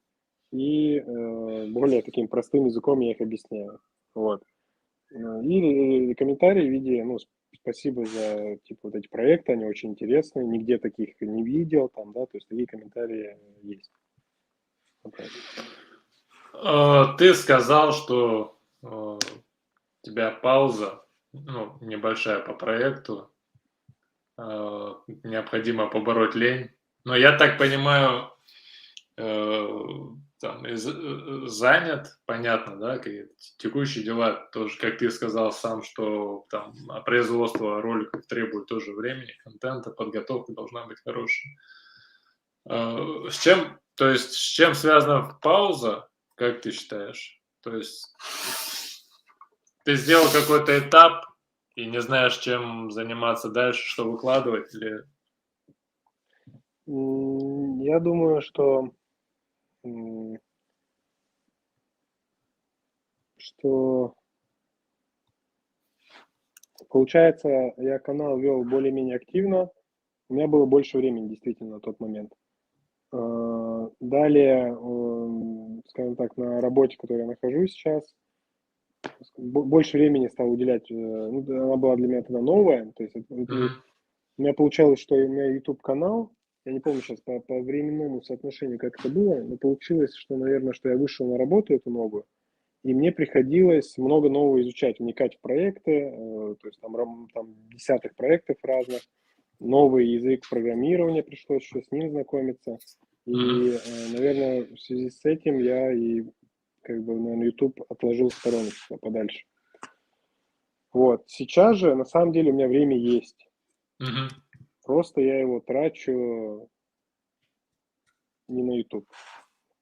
и более таким простым языком я их объясняю. Вот. И комментарии в виде, ну, спасибо за, типа, вот эти проекты, они очень интересные, нигде таких не видел, там, да, то есть такие комментарии есть. Вот так. Ты сказал, что у тебя пауза, ну, небольшая по проекту, необходимо побороть лень. Но я так понимаю, там, занят, понятно, да, какие-то текущие дела, тоже, как ты сказал сам, что там производство роликов требует тоже времени, контента, подготовка должна быть хорошая. С чем, то есть, с чем связана пауза, как ты считаешь? То есть ты сделал какой-то этап и не знаешь, чем заниматься дальше, что выкладывать, или... Я думаю, что получается, я канал вел более-менее активно, у меня было больше времени действительно на тот момент. Далее, скажем так, на работе, в которой я нахожусь сейчас, больше времени стал уделять, ну, она была для меня тогда новая, то есть Мгм. у меня получалось, что у меня YouTube-канал, я не помню сейчас по временному соотношению, как это было, но получилось, что, наверное, что я вышел на работу эту новую, и мне приходилось много нового изучать, вникать в проекты, то есть там десяток проектов разных, новый язык программирования пришлось еще с ним знакомиться. Мгм. И, наверное, в связи с этим я и, как бы, наверное, YouTube отложил в стороночку подальше. Вот. Сейчас же, на самом деле, у меня время есть. Мгм. Просто я его трачу не на YouTube,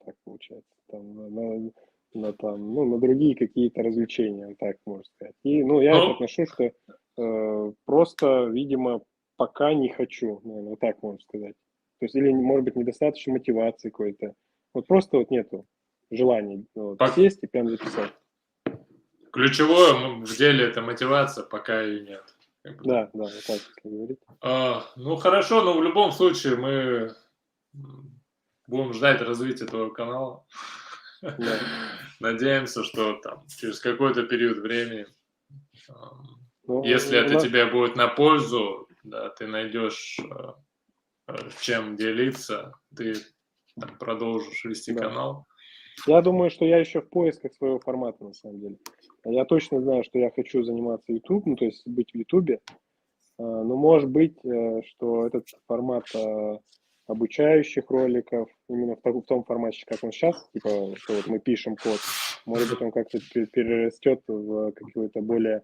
так получается. Там, ну, на другие какие-то развлечения, так можно сказать. И, ну, я это Ну, отношу, что просто, видимо, пока не хочу, наверное, вот так можно сказать. То есть, или, может быть, недостаточно мотивации какой-то. Вот просто вот нету желания вот, по- сесть и прям записать. ключевое в деле это мотивация, пока ее нет. Как бы, да. Да, да, вот так, если говорить. Ну хорошо, но в любом случае мы будем ждать развития твоего канала. Да. Надеемся, что там через какой-то период времени, Ну, если это тебе будет на пользу, да, ты найдешь чем делиться, ты там продолжишь вести да. канал. Я думаю, что я еще в поисках своего формата, на самом деле. Я точно знаю, что я хочу заниматься YouTube, ну, то есть быть в YouTube. Но может быть, что этот формат обучающих роликов, именно в том формате, как он сейчас, типа, что вот мы пишем код, может быть, он как-то перерастет в какой-то более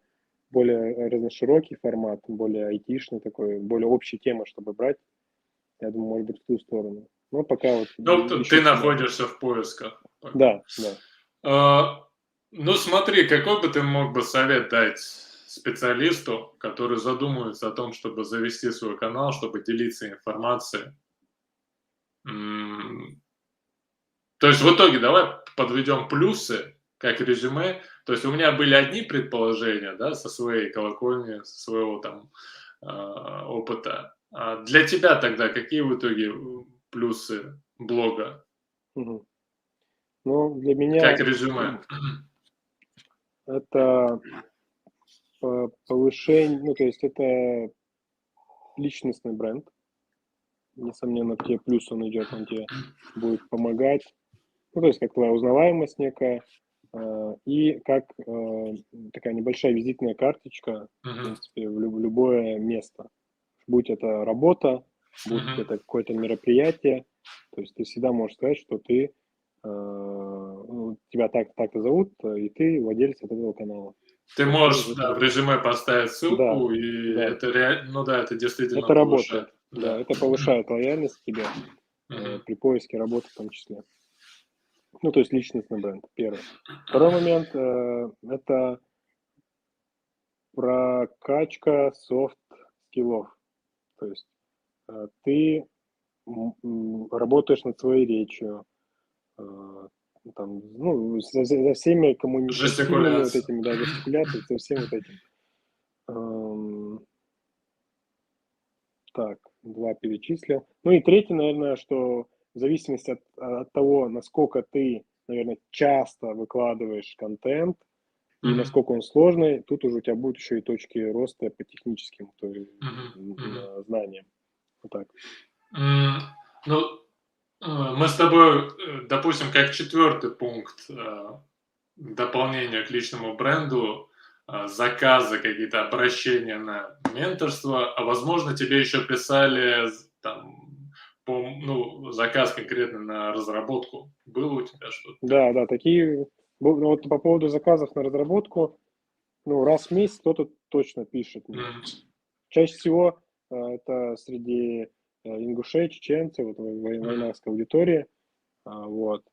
разноширокий формат, более айтишный такой, более общей темы, чтобы брать. Я думаю, может быть, в ту сторону. Но пока вот Ну, ищу ты себя. находишься в поисках пока. Да, да. Ну, смотри, какой бы ты мог бы совет дать специалисту, который задумывается о том, чтобы завести свой канал, чтобы делиться информацией? То есть в итоге давай подведем плюсы, как резюме. То есть у меня были одни предположения, да, со своей колокольни, со своего там опыта. А для тебя тогда какие в итоге плюсы блога, Мгм. Ну, для как меня резюме? это повышение, ну, то есть это личностный бренд. Несомненно, тебе плюс он идет, он тебе будет помогать. Ну, то есть как твоя узнаваемость некая, и как такая небольшая визитная карточка, в Мгм. принципе, в любое место. Будь это работа, будь Мгм. это какое-то мероприятие, то есть ты всегда можешь сказать, что ну, тебя так-то зовут, и ты владелец от этого канала. Ты можешь, да, в резюме поставить ссылку, Да, и да. это реально, ну да, это действительно Это работает. повышает. Да, это повышает лояльность тебе Мгм. при поиске работы в том числе. Ну, то есть личностный бренд, первое. Второй момент это прокачка софт-скиллов. То есть ты работаешь над своей речью, там, ну, за всеми коммуникативными вот Жестикуляция. этими, да, жестикуляциями, за всем вот этим. Эм, Так, 2 перечислил. Ну и третье, наверное, что в зависимости от того, насколько ты, наверное, часто выкладываешь контент и Мгм. насколько он сложный, тут уже у тебя будут еще и точки роста по техническим Мгм. Мгм. знаниям. Вот так. Ну, мы с тобой, допустим, как четвертый пункт дополнения к личному бренду, заказы, какие-то обращения на менторство, а возможно, тебе еще писали там, ну, заказ конкретно на разработку. Было у тебя что-то Да, такое? да, такие. Вот по поводу заказов на разработку, ну, раз в месяц кто-то точно пишет мне. Мгм. Чаще всего это среди ингушей, чеченцев, вот, Мгм. войнавской аудитории. Вот.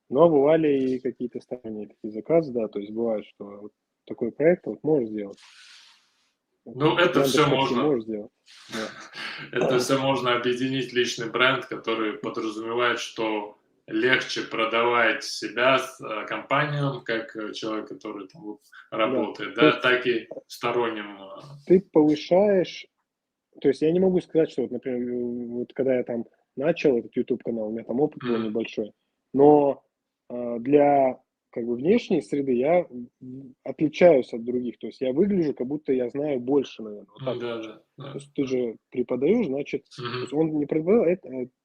Но бывали и какие-то сторонние такие заказы, да, то есть бывает, что вот такой проект вот можешь сделать. Ну, От это все Яндекс.Такси можно. можешь сделать. Да. Это все можно объединить в личный бренд, который подразумевает, что легче продавать себя компаниям, как человек, который там вот Да. работает, То да, есть так и сторонним. ты повышаешь, то есть я не могу сказать, что вот, например, вот когда я там начал этот YouTube канал, у меня там опыт был Мгм. небольшой, но для как бы внешней среды я отличаюсь от других, то есть я выгляжу, как будто я знаю больше, наверное, вот так Да, получается. да, да, То есть ты да. же преподаешь, значит, то есть Мгм. он не преподает,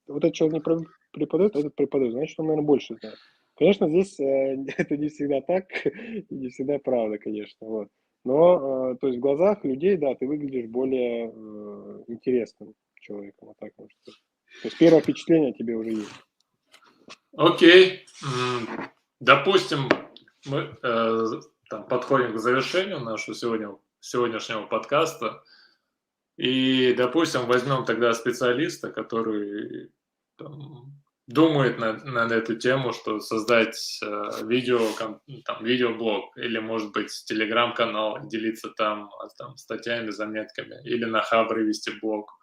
вот этот человек не преподает, а этот преподает, значит, он, наверное, больше знает. Конечно, здесь это не всегда так, и не всегда правда, конечно, вот. Но, то есть в глазах людей, да, ты выглядишь более интересным человеком, вот так можно сказать. То есть первое впечатление о тебе уже есть. Окей. Допустим, мы там подходим к завершению нашего сегодняшнего подкаста. И, допустим, возьмем тогда специалиста, который там, думает над эту тему, что создать там, видеоблог или, может быть, телеграм-канал, делиться там статьями, заметками, или на Хабре вести блог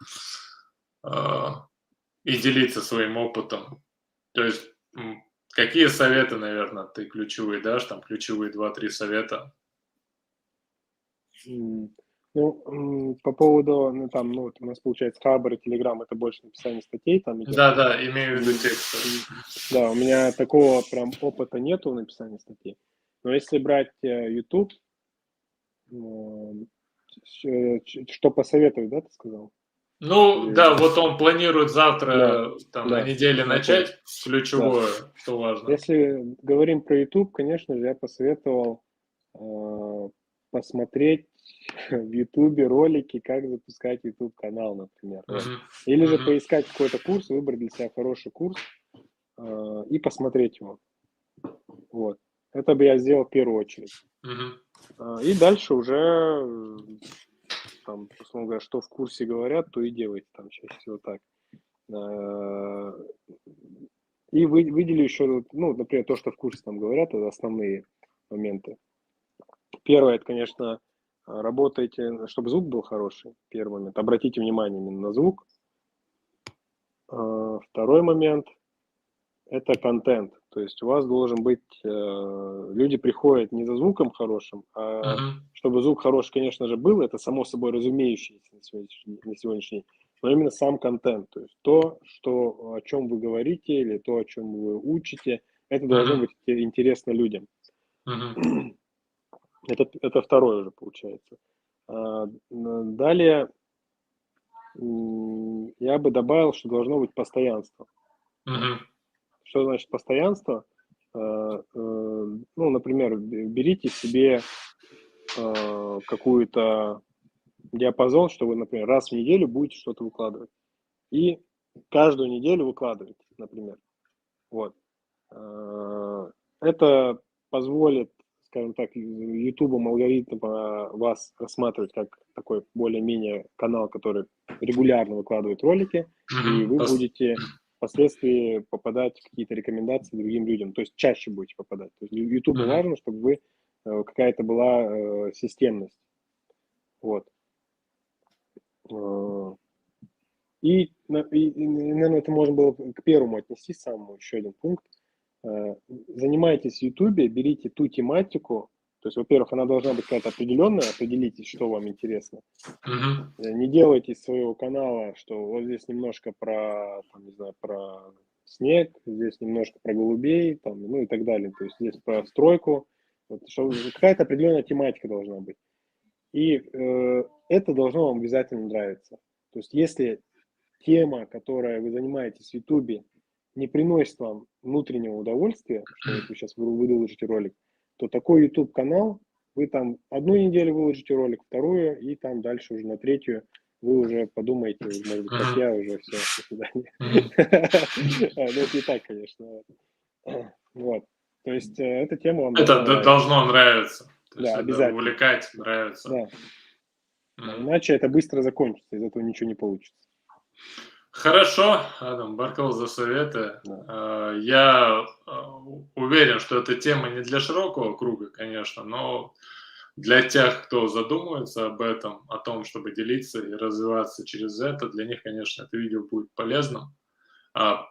и делиться своим опытом. То есть, какие советы, наверное, ты ключевые дашь, там ключевые 2-3 совета? Ну, по поводу, ну, там, ну, вот у нас получается Хабр и Телеграм, это больше написание статей там идет. Да-да, имею в виду М, тексты. Да, у меня такого прям опыта нету в написании статей. Но если брать YouTube, что посоветовать, да, ты сказал? Ну да, Или... вот он планирует Да, завтра, там, на да, неделе я понял. начать. Да. Ключевое, что важно. Если говорим про YouTube, конечно же, я посоветовал э, посмотреть в YouTube ролики, как запускать YouTube канал, например. Вот. Мгм, Или же мгм, поискать какой-то курс, выбрать для себя хороший курс и посмотреть его. Вот. Это бы я сделал в первую очередь. мгм, И дальше уже, там, условно говоря, что в курсе говорят, то и делайте там чаще всего так. Э, И выделю еще, ну, например, то, что в курсе там говорят, это основные моменты. Первое, это, конечно, работайте, чтобы звук был хороший. Первый момент. Обратите внимание именно на звук. Второй момент – это контент. То есть у вас должен быть, люди приходят не за звуком хорошим, а мгм, чтобы звук хороший, конечно же, был, это само собой разумеющееся на сегодняшний день, но именно сам контент, то есть то, что, о чем вы говорите или то, о чем вы учите, это должно мгм, быть интересно людям. мгм, Это второе уже получается. Далее я бы добавил, что должно быть постоянство. мгм, Что значит постоянство? Ну, например, берите себе какую-то диапазон, что вы, например, раз в неделю будете что-то выкладывать. И каждую неделю выкладываете, например. Вот. Это позволит, скажем так, YouTube алгоритм вас рассматривать как такой более-менее канал, который регулярно выкладывает ролики, и вы будете впоследствии попадать в какие-то рекомендации другим людям, то есть чаще будете попадать. То есть YouTube важно, чтобы вы какая-то была системность. Вот. И, наверное, это можно было к первому отнести, самому еще один пункт. Занимайтесь в YouTube, берите ту тематику, то есть, во-первых, она должна быть какая-то определенная, определитесь, что вам интересно. Не делайте из своего канала, что вот здесь немножко про, там, не знаю, про снег, здесь немножко про голубей, там, ну и так далее. То есть здесь про стройку. Вот, какая-то определенная тематика должна быть. И это должно вам обязательно нравиться. То есть если тема, которой вы занимаетесь в YouTube, не приносит вам внутреннего удовольствия, что вот вы сейчас выложите ролик, то такой YouTube-канал, вы там одну неделю выложите ролик, вторую, и там дальше уже на третью вы уже подумаете, может быть, как я, уже все, до свидания. Ну, это не так, конечно. Вот. То есть эта тема вам должно нравиться. Да, обязательно. Увлекать, нравится. Да. Иначе это быстро закончится, из этого ничего не получится. Хорошо, Адам, Баркал, за советы. Да. Я уверен, что эта тема не для широкого круга, конечно, но для тех, кто задумывается об этом, о том, чтобы делиться и развиваться через это, для них, конечно, это видео будет полезным.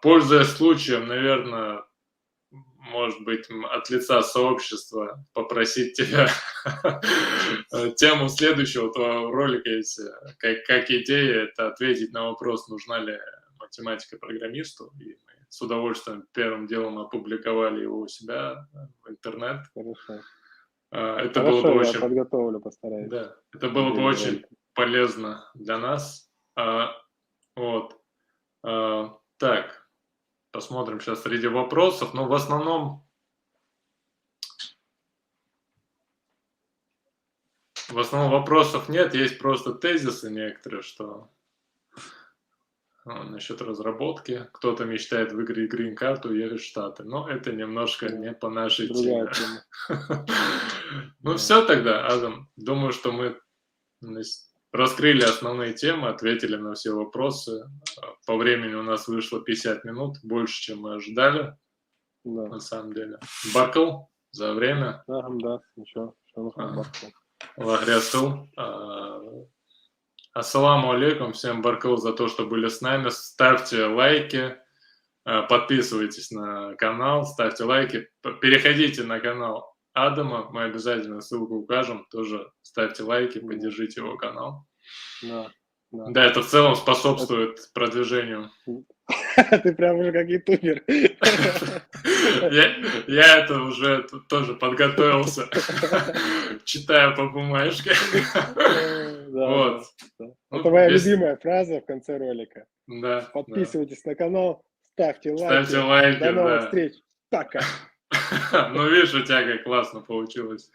Пользуясь случаем, наверное, может быть, от лица сообщества попросить тебя тему следующего твоего ролика, если как идея, это ответить на вопрос, нужна ли математика программисту. И мы с удовольствием первым делом опубликовали его у себя в интернет. Хорошо. Это было бы очень... подготовлю, постараюсь. Да, это было бы очень полезно для нас. Вот. Так. Посмотрим сейчас среди вопросов, но в основном вопросов нет, есть просто тезисы некоторые, что насчет разработки, кто-то мечтает выиграть грин-карту и ехать в Штаты, но это немножко не по нашей теме. Ну все тогда, Адам, думаю, что мы раскрыли основные темы, ответили на все вопросы. По времени у нас вышло 50 минут, больше, чем мы ожидали, на самом деле. Баркал за время. Да, ничего. Вахрясыл. Ассаламу алейкум, всем баркал за то, что были с нами. Ставьте лайки, подписывайтесь на канал, ставьте лайки, переходите на канал Адама, мы обязательно ссылку укажем, тоже ставьте лайки, поддержите его канал. Да, это в целом способствует продвижению. Ты прям уже как ютубер. Я это уже тоже подготовился, читаю по бумажке. Вот. Это моя любимая фраза в конце ролика. Да. Подписывайтесь на канал, ставьте лайки. Ставьте лайки, до новых встреч. Пока. Ну, видишь, у тебя как классно получилось.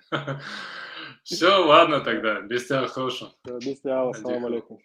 Все, ладно тогда. Без тебя хорошо. Без тебя, ассаламу алейкум.